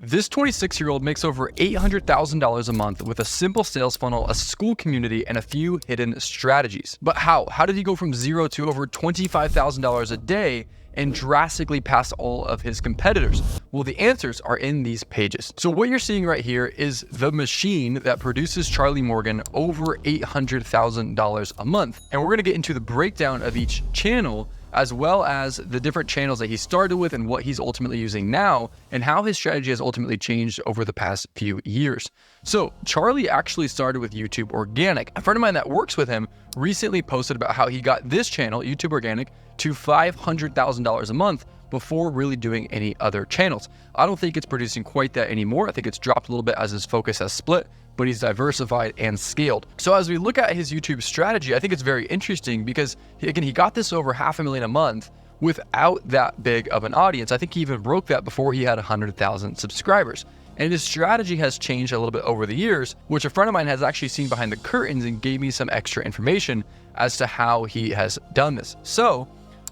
This 26-year-old makes over $800,000 a month with a simple sales funnel, a Skool community, and a few hidden strategies. But how? How did he go from zero to over $25,000 a day and drastically pass all of his competitors? Well, the answers are in these pages. So what you're seeing right here is the machine that produces Charlie Morgan over $800,000 a month. And we're gonna get into the breakdown of each channel, as well as the different channels that he started with and what he's ultimately using now, and how his strategy has ultimately changed over the past few years. So Charlie actually started with YouTube Organic. A friend of mine that works with him recently posted about how he got this channel, YouTube Organic, to $500,000 a month before really doing any other channels. I don't think it's producing quite that anymore. I think it's dropped a little bit as his focus has split, but he's diversified and scaled. So as we look at his YouTube strategy, I think it's very interesting because, again, he got this over $500,000 a month without that big of an audience. I think he even broke that before he had 100,000 subscribers. And his strategy has changed a little bit over the years, which a friend of mine has actually seen behind the curtains and gave me some extra information as to how he has done this. So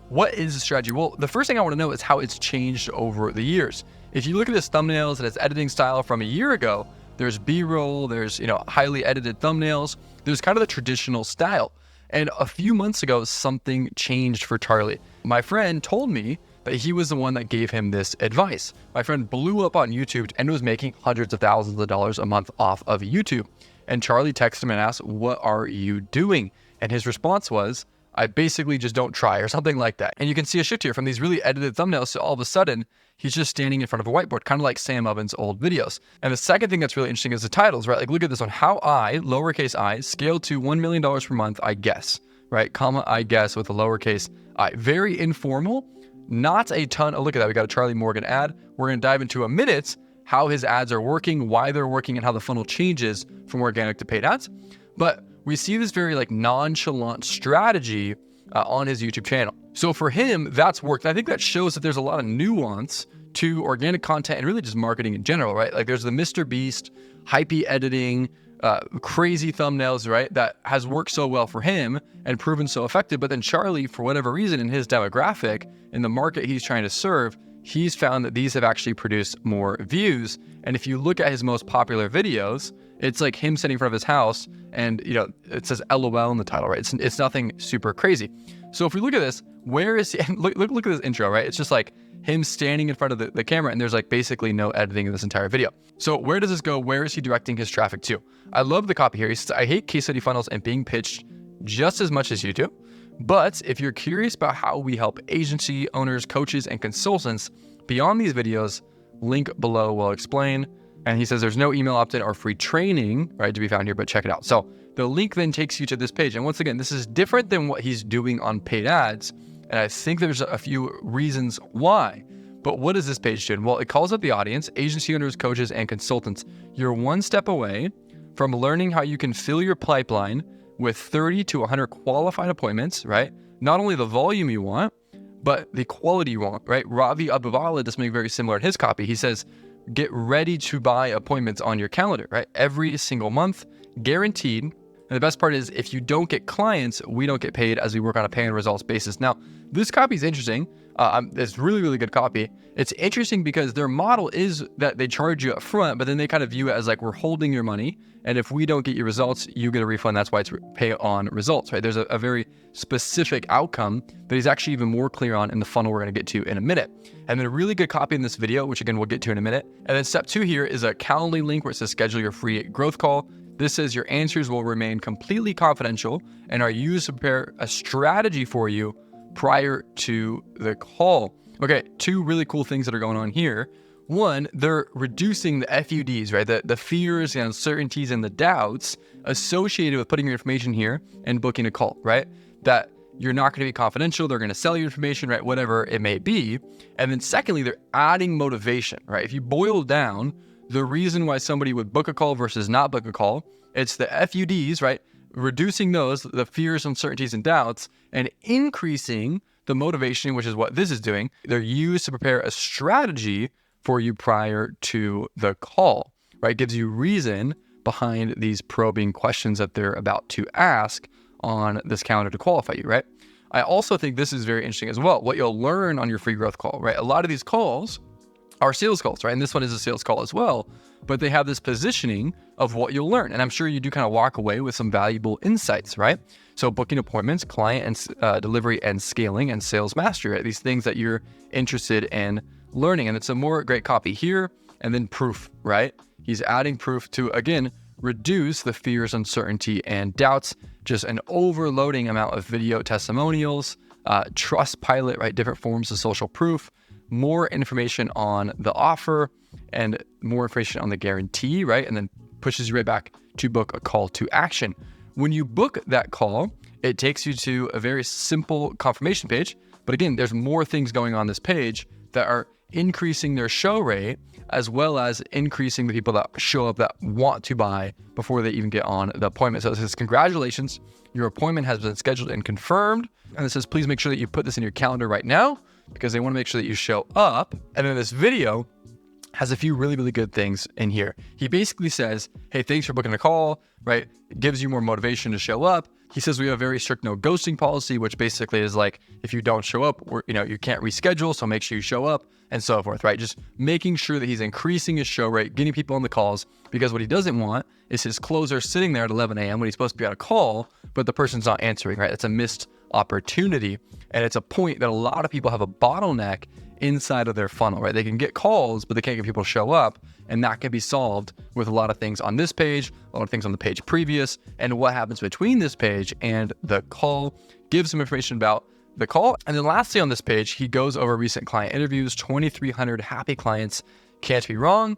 what is the strategy? Well, the first thing I want to know is how it's changed over the years. If you look at his thumbnails and his editing style from a year ago, there's B-roll, there's, highly edited thumbnails. There's kind of the traditional style. And a few months ago, something changed for Charlie. My friend told me that he was the one that gave him this advice. My friend blew up on YouTube and was making hundreds of thousands of dollars a month off of YouTube. And Charlie texted him and asked, "What are you doing?" And his response was, "I basically just don't try," or something like that. And you can see a shift here from these really edited thumbnails to all of a sudden, he's just standing in front of a whiteboard, kind of like Sam Oven's old videos. And the second thing that's really interesting is the titles, right? Like, look at this one. How I, lowercase I, scaled to $1 million per month, I guess, right? Comma, I guess, with a lowercase I. Very informal, not a ton. Oh, look at that. We got a Charlie Morgan ad. We're going to dive into a minute how his ads are working, why they're working, and how the funnel changes from organic to paid ads. But we see this very nonchalant strategy on his YouTube channel. So for him, that's worked. I think that shows that there's a lot of nuance to organic content and really just marketing in general, right? Like, there's the Mr. Beast, hypey editing, crazy thumbnails, right? That has worked so well for him and proven so effective. But then Charlie, for whatever reason, in his demographic, in the market he's trying to serve, he's found that these have actually produced more views. And if you look at his most popular videos, it's like him sitting in front of his house and, it says LOL in the title, right? It's nothing super crazy. So if we look at this, where is he? And look at this intro, right? It's just like him standing in front of the camera, and there's basically no editing in this entire video. So where does this go? Where is he directing his traffic to? I love the copy here. He says, "I hate case study funnels and being pitched just as much as you do. But if you're curious about how we help agency owners, coaches, and consultants beyond these videos, link below will explain." And he says there's no email opt-in or free training, right, to be found here, but check it out. So the link then takes you to this page. And once again, this is different than what he's doing on paid ads. And I think there's a few reasons why. But what is this page doing? Well, it calls up the audience, agency owners, coaches, and consultants. You're one step away from learning how you can fill your pipeline with 30 to 100 qualified appointments, right? Not only the volume you want, but the quality you want, right? Ravi Abuvala does something very similar in his copy. He says, get ready to buy appointments on your calendar, right? Every single month, guaranteed. And the best part is, if you don't get clients, we don't get paid, as we work on a pay and results basis. Now, this copy is interesting. It's really, really good copy. It's interesting because their model is that they charge you up front, but then they kind of view it as like, we're holding your money. And if we don't get your results, you get a refund. That's why it's pay on results, right? There's a very specific outcome that he's actually even more clear on in the funnel we're going to get to in a minute. And then a really good copy in this video, which again, we'll get to in a minute. And then step 2 here is a Calendly link where it says schedule your free growth call. This says your answers will remain completely confidential and are used to prepare a strategy for you prior to the call. Okay, 2 really cool things that are going on here. One, they're reducing the FUDs, right? The fears, the uncertainties, and the doubts associated with putting your information here and booking a call, right? That you're not going to be confidential. They're going to sell your information, right? Whatever it may be. And then secondly, they're adding motivation, right? If you boil down the reason why somebody would book a call versus not book a call, it's the FUDs, right? Reducing those, the fears, uncertainties, and doubts, and increasing the motivation, which is what this is doing. They're used to prepare a strategy for you prior to the call, right? Gives you reason behind these probing questions that they're about to ask on this calendar to qualify you, right? I also think this is very interesting as well, what you'll learn on your free growth call, right? A lot of these calls are sales calls, right? And this one is a sales call as well, but they have this positioning of what you'll learn. And I'm sure you do kind of walk away with some valuable insights, right? So booking appointments, client and delivery and scaling, and sales mastery, right? These things that you're interested in learning. And it's a more great copy here, and then proof, right? He's adding proof to, again, reduce the fears, uncertainty, and doubts. Just an overloading amount of video testimonials, trust pilot, right? Different forms of social proof, more information on the offer, and more information on the guarantee, right? And then pushes you right back to book a call to action. When you book that call, it takes you to a very simple confirmation page. But again, there's more things going on this page that are increasing their show rate, as well as increasing the people that show up that want to buy before they even get on the appointment. So it says, congratulations, your appointment has been scheduled and confirmed. And it says, please make sure that you put this in your calendar right now, because they want to make sure that you show up. And then this video has a few really, really good things in here. He basically says, hey, thanks for booking a call, right? It gives you more motivation to show up. He says we have a very strict no ghosting policy, which basically is like, if you don't show up, you can't reschedule, so make sure you show up, and so forth, right? Just making sure that he's increasing his show rate, getting people on the calls, because what he doesn't want is his closer sitting there at 11 a.m. when he's supposed to be on a call, but the person's not answering, right? It's a missed opportunity, and it's a point that a lot of people have a bottleneck inside of their funnel, right? They can get calls, but they can't get people to show up. And that can be solved with a lot of things on this page, a lot of things on the page previous, and what happens between this page and the call. Gives some information about the call. And then lastly on this page, he goes over recent client interviews, 2,300 happy clients, can't be wrong.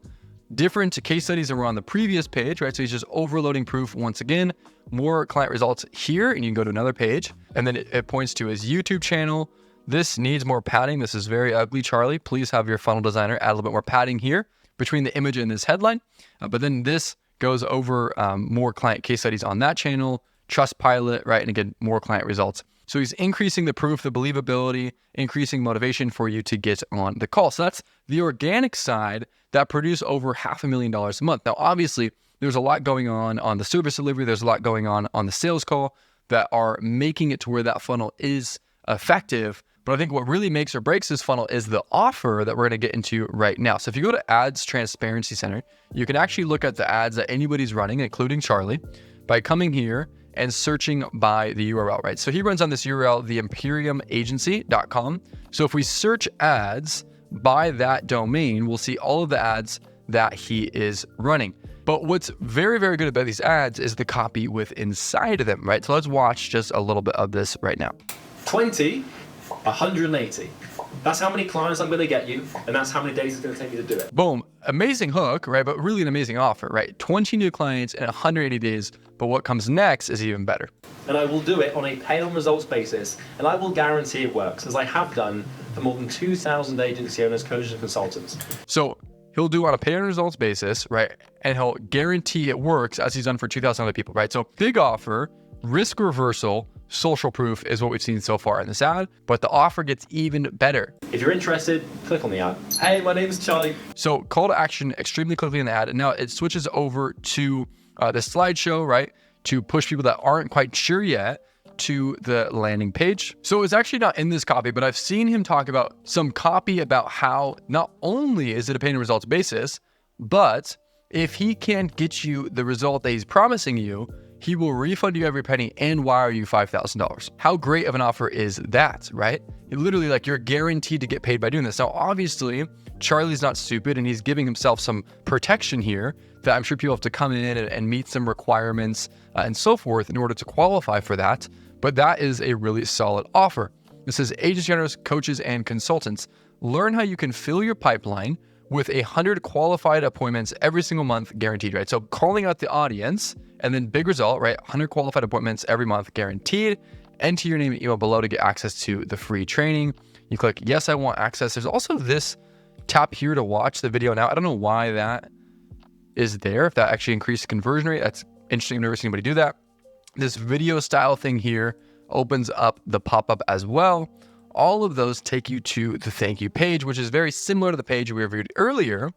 Different case studies that were on the previous page, right? So he's just overloading proof once again. More client results here, and you can go to another page. And then it points to his YouTube channel. This needs more padding. This is very ugly, Charlie. Please have your funnel designer add a little bit more padding here between the image and this headline. But then this goes over more client case studies on that channel, trust pilot, right? And again, more client results. So he's increasing the proof, the believability, increasing motivation for you to get on the call. So that's the organic side that produced over $500,000 a month. Now, obviously, there's a lot going on the service delivery. There's a lot going on the sales call that are making it to where that funnel is effective. But I think what really makes or breaks this funnel is the offer that we're going to get into right now. So if you go to Ads Transparency Center, you can actually look at the ads that anybody's running, including Charlie, by coming here and searching by the URL, right? So he runs on this URL, theimperiumagency.com. So if we search ads by that domain, we'll see all of the ads that he is running. But what's very, very good about these ads is the copy with inside of them, right? So let's watch just a little bit of this right now. 20, 180. That's how many clients I'm going to get you, and that's how many days it's going to take you to do it. Boom. Amazing hook, right? But really an amazing offer, right? 20 new clients in 180 days. But what comes next is even better. And I will do it on a pay on results basis, and I will guarantee it works, as I have done for more than 2,000 agency owners, coaches, and consultants. So he'll do on a pay on results basis, right? And he'll guarantee it works, as he's done for 2,000 other people, right? So big offer, risk reversal, social proof is what we've seen so far in this ad, but the offer gets even better. If you're interested, click on the ad. Hey, my name is Charlie. So call to action extremely quickly in the ad. And now it switches over to the slideshow, right? To push people that aren't quite sure yet to the landing page. So it's actually not in this copy, but I've seen him talk about some copy about how not only is it a pay and results basis, but if he can't get you the result that he's promising you, he will refund you every penny and wire you $5,000. How great of an offer is that, right? It literally, like, you're guaranteed to get paid by doing this. Now, obviously, Charlie's not stupid, and he's giving himself some protection here that I'm sure people have to come in and meet some requirements and so forth in order to qualify for that. But that is a really solid offer. This is agency owners, coaches, and consultants. Learn how you can fill your pipeline with 100 qualified appointments every single month guaranteed, right? So calling out the audience, and then big result, right? 100 qualified appointments every month guaranteed. Enter your name and email below to get access to the free training. You click, yes, I want access. There's also this tap here to watch the video now. I don't know why that is there. If that actually increased conversion rate, that's interesting. I've never seen anybody do that. This video style thing here opens up the pop-up as well. All of those take you to the thank you page, which is very similar to the page we reviewed earlier,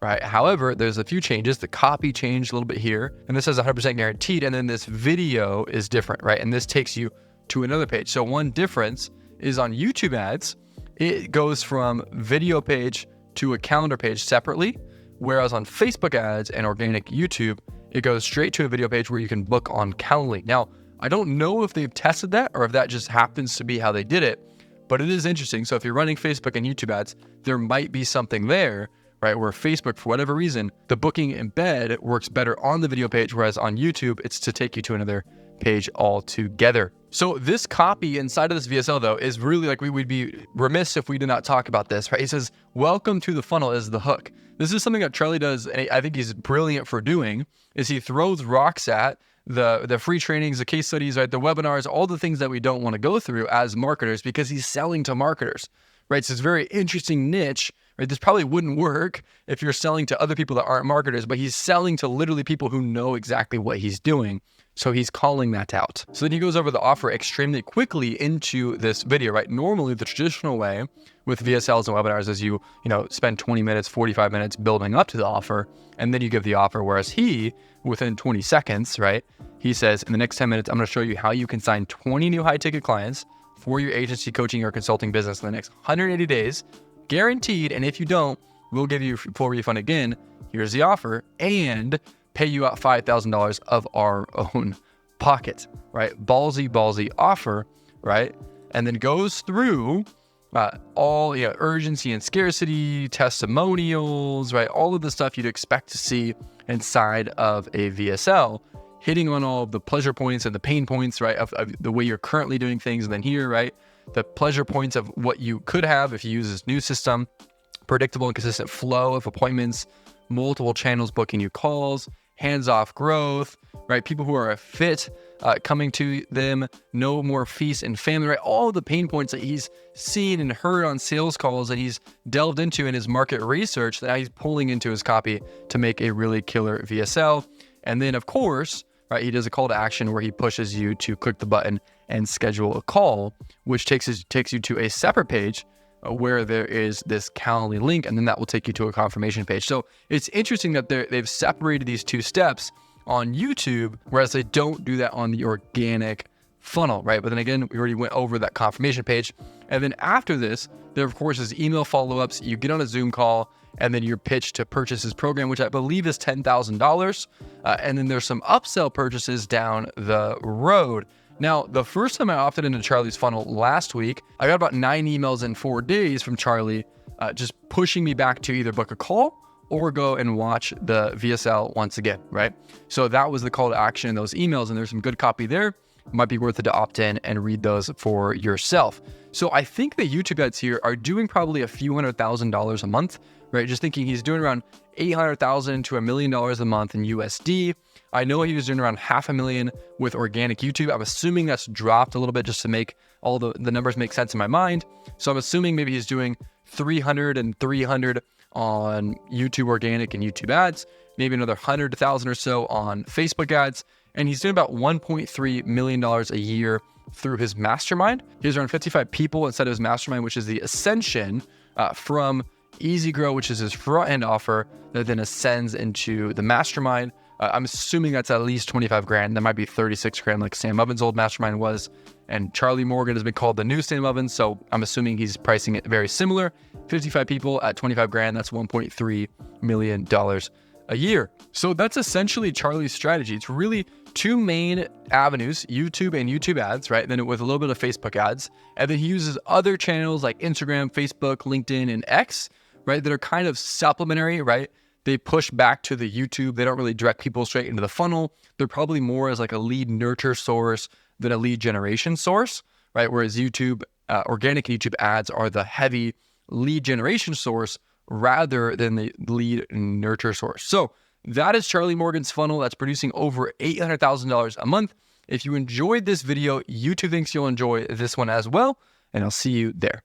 right? However, there's a few changes. The copy changed a little bit here, and this says 100% guaranteed, and then this video is different, right? And this takes you to another page. So one difference is on YouTube ads, it goes from video page to a calendar page separately, whereas on Facebook ads and organic YouTube, it goes straight to a video page where you can book on Calendly. Now, I don't know if they've tested that or if that just happens to be how they did it, but it is interesting. So if you're running Facebook and YouTube ads, there might be something there, right, where Facebook, for whatever reason, the booking embed works better on the video page, whereas on YouTube, it's to take you to another page altogether. So this copy inside of this VSL, though, is really like, we would be remiss if we did not talk about this, right? He says, welcome to the funnel is the hook. This is something that Charlie does, and I think he's brilliant for doing, is he throws rocks at the free trainings, the case studies, right, the webinars, all the things that we don't want to go through as marketers, because he's selling to marketers, right? So it's a very interesting niche, right? This probably wouldn't work if you're selling to other people that aren't marketers, but he's selling to literally people who know exactly what he's doing. So he's calling that out. So then he goes over the offer extremely quickly into this video, right? Normally the traditional way with VSLs and webinars is you spend 20 minutes, 45 minutes building up to the offer, and then you give the offer. Whereas he, within 20 seconds, right? He says, in the next 10 minutes, I'm gonna show you how you can sign 20 new high ticket clients for your agency, coaching, or consulting business in the next 180 days, guaranteed. And if you don't, we'll give you a full refund again. Here's the offer, and pay you out $5,000 of our own pocket, right? Ballsy offer, right? And then goes through all urgency and scarcity, testimonials, right? All of the stuff you'd expect to see inside of a VSL, hitting on all of the pleasure points and the pain points, right? Of the way you're currently doing things. And then here, right? The pleasure points of what you could have if you use this new system, predictable and consistent flow of appointments, multiple channels booking you calls, hands-off growth, right? People who are a fit coming to them, no more feast and family, right? All the pain points that he's seen and heard on sales calls and he's delved into in his market research that now he's pulling into his copy to make a really killer VSL. And then of course, right, he does a call to action where he pushes you to click the button and schedule a call, which takes you to a separate page where there is this Calendly link, and then that will take you to a confirmation page. So it's interesting that they've separated these two steps on YouTube, whereas they don't do that on the organic funnel, right? But then again, we already went over that confirmation page. And then after this, there of course is email follow-ups. You get on a Zoom call, and then you're pitched to purchase his program, which I believe is $10,000. And then there's some upsell purchases down the road. Now, the first time I opted into Charlie's funnel last week, I got about 9 emails in 4 days from Charlie, just pushing me back to either book a call or go and watch the VSL once again, right? So that was the call to action in those emails, and there's some good copy there. It might be worth it to opt in and read those for yourself. So I think the YouTube ads here are doing probably a few $100,000 a month, right? Just thinking he's doing around $800,000 to $1 million a month in USD. I know he was doing around $500,000 with organic YouTube. I'm assuming that's dropped a little bit just to make all the numbers make sense in my mind. So I'm assuming maybe he's doing 300 and 300 on YouTube organic and YouTube ads, maybe another 100,000 or so on Facebook ads. And he's doing about $1.3 million a year through his mastermind. He has around 55 people inside of his mastermind, which is the ascension from Easy Grow, which is his front end offer that then ascends into the mastermind. I'm assuming that's at least 25 grand. That might be 36 grand like Sam Ovens' old mastermind was. And Charlie Morgan has been called the new Sam Ovens. So I'm assuming he's pricing it very similar. 55 people at 25 grand, that's $1.3 million a year. So that's essentially Charlie's strategy. It's really 2 main avenues, YouTube and YouTube ads, right? Then with a little bit of Facebook ads. And then he uses other channels like Instagram, Facebook, LinkedIn, and X, right? That are kind of supplementary, right? They push back to the YouTube. They don't really direct people straight into the funnel. They're probably more as like a lead nurture source than a lead generation source, right? Whereas YouTube, organic YouTube ads are the heavy lead generation source rather than the lead nurture source. So that is Charlie Morgan's funnel that's producing over $800,000 a month. If you enjoyed this video, YouTube thinks you'll enjoy this one as well, and I'll see you there.